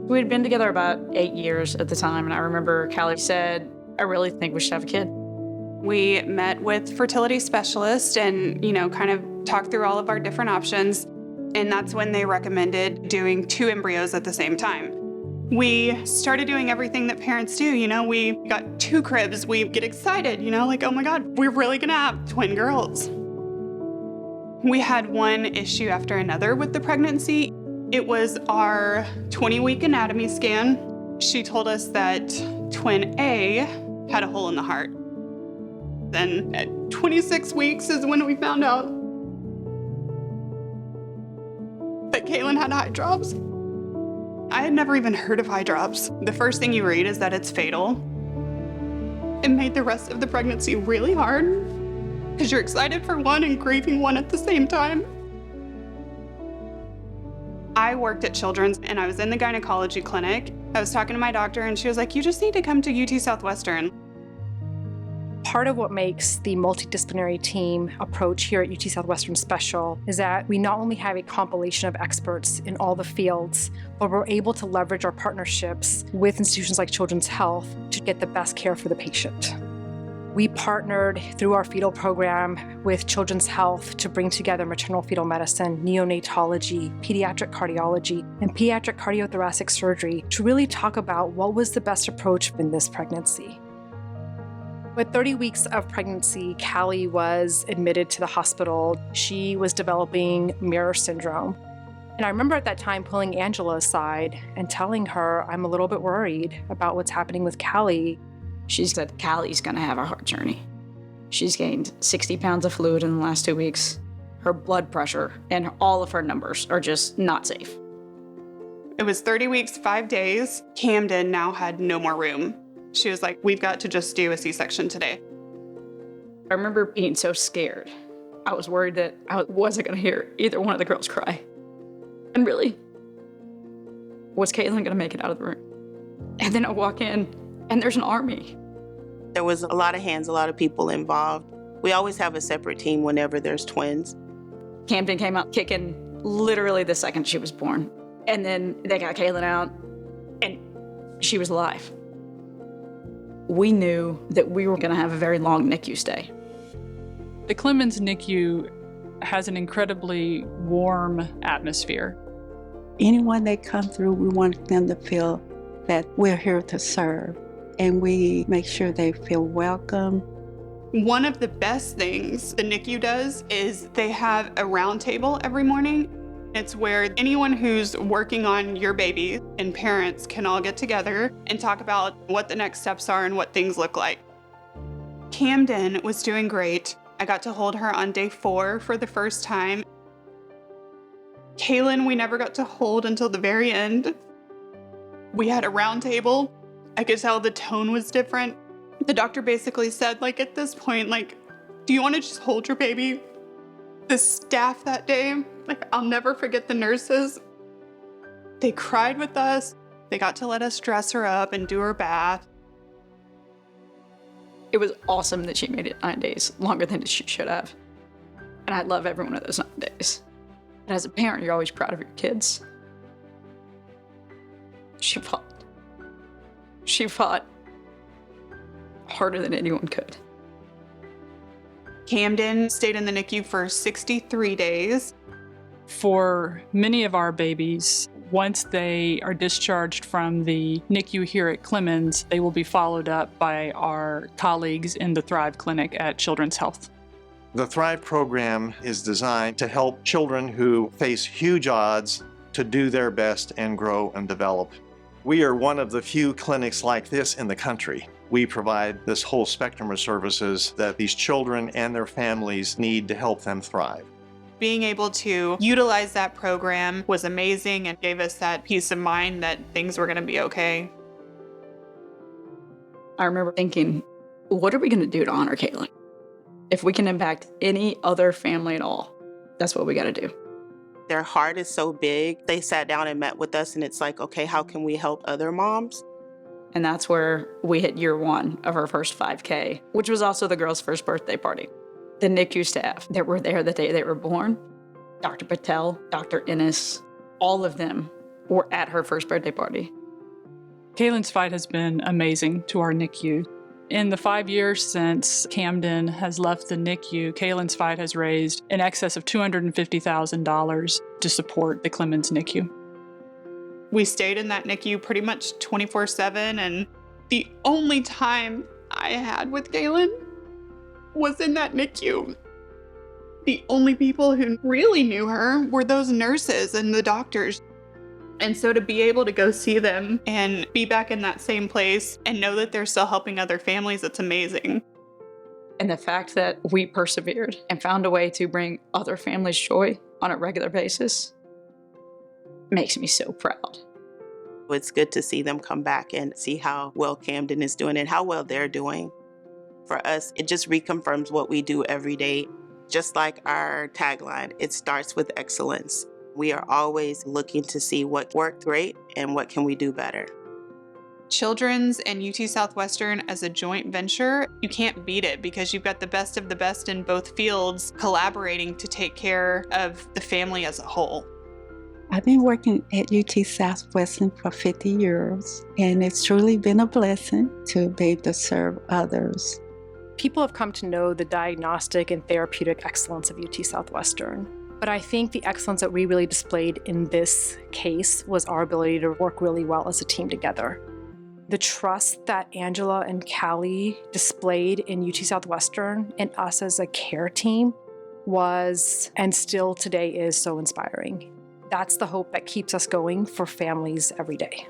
We had been together about 8 years at the time, and I remember Callie said, I really think we should have a kid. We met with fertility specialists and, kind of talked through all of our different options. And that's when they recommended doing 2 embryos at the same time. We started doing everything that parents do. We got 2 cribs. We get excited, like, oh my God, we're really gonna have twin girls. We had one issue after another with the pregnancy. It was our 20-week anatomy scan. She told us that twin A had a hole in the heart. Then at 26 weeks is when we found out that Kaylen had eye drops. I had never even heard of eye drops. The first thing you read is that it's fatal. It made the rest of the pregnancy really hard because you're excited for one and grieving one at the same time. I worked at Children's and I was in the gynecology clinic. I was talking to my doctor and she was like, you just need to come to UT Southwestern. Part of what makes the multidisciplinary team approach here at UT Southwestern special is that we not only have a compilation of experts in all the fields, but we're able to leverage our partnerships with institutions like Children's Health to get the best care for the patient. We partnered through our fetal program with Children's Health to bring together maternal fetal medicine, neonatology, pediatric cardiology, and pediatric cardiothoracic surgery to really talk about what was the best approach in this pregnancy. With 30 weeks of pregnancy, Callie was admitted to the hospital. She was developing Mirror syndrome. And I remember at that time pulling Angela aside and telling her, I'm a little bit worried about what's happening with Callie. She said, Callie's gonna have a heart journey. She's gained 60 pounds of fluid in the last 2 weeks. Her blood pressure and all of her numbers are just not safe. It was 30 weeks, 5 days. Kamdyn now had no more room. She was like, we've got to just do a C-section today. I remember being so scared. I was worried that I wasn't gonna hear either one of the girls cry. And really, was Kaylen gonna make it out of the room? And then I walk in and there's an army. There was a lot of hands, a lot of people involved. We always have a separate team whenever there's twins. Kamdyn came out kicking literally the second she was born. And then they got Kaylen out and she was alive. We knew that we were gonna have a very long NICU stay. The Clemens NICU has an incredibly warm atmosphere. Anyone that come through, we want them to feel that we're here to serve, and we make sure they feel welcome. One of the best things the NICU does is they have a round table every morning. It's where anyone who's working on your baby and parents can all get together and talk about what the next steps are and what things look like. Kamdyn was doing great. I got to hold her on day 4 for the first time. Kaylen, we never got to hold until the very end. We had a round table. I could tell the tone was different. The doctor basically said, at this point, do you want to just hold your baby? The staff that day, I'll never forget the nurses. They cried with us. They got to let us dress her up and do her bath. It was awesome that she made it 9 days, longer than she should have. And I love every one of those 9 days. And as a parent, you're always proud of your kids. She fought. She fought harder than anyone could. Kamdyn stayed in the NICU for 63 days. For many of our babies, once they are discharged from the NICU here at Clemens, they will be followed up by our colleagues in the Thrive Clinic at Children's Health. The Thrive program is designed to help children who face huge odds to do their best and grow and develop. We are one of the few clinics like this in the country. We provide this whole spectrum of services that these children and their families need to help them thrive. Being able to utilize that program was amazing and gave us that peace of mind that things were going to be okay. I remember thinking, what are we going to do to honor Kaylen? If we can impact any other family at all, that's what we got to do. Their heart is so big. They sat down and met with us and it's like, okay, how can we help other moms? And that's where we hit year 1 of our first 5K, which was also the girls' first birthday party. The NICU staff that were there the day they were born, Dr. Patel, Dr. Innes, all of them or at her first birthday party. Kaylen's fight has been amazing to our NICU. In the 5 years since Kamdyn has left the NICU, Kaylen's fight has raised in excess of $250,000 to support the Clemens NICU. We stayed in that NICU pretty much 24/7, and the only time I had with Kaylen was in that NICU. The only people who really knew her were those nurses and the doctors. And so to be able to go see them and be back in that same place and know that they're still helping other families, it's amazing. And the fact that we persevered and found a way to bring other families joy on a regular basis makes me so proud. It's good to see them come back and see how well Kamdyn is doing and how well they're doing. For us, it just reconfirms what we do every day. Just like our tagline, it starts with excellence. We are always looking to see what worked great and what can we do better. Children's and UT Southwestern as a joint venture, you can't beat it because you've got the best of the best in both fields collaborating to take care of the family as a whole. I've been working at UT Southwestern for 50 years, and it's truly been a blessing to be able to serve others. People have come to know the diagnostic and therapeutic excellence of UT Southwestern. But I think the excellence that we really displayed in this case was our ability to work really well as a team together. The trust that Angela and Callie displayed in UT Southwestern and us as a care team was, and still today is, so inspiring. That's the hope that keeps us going for families every day.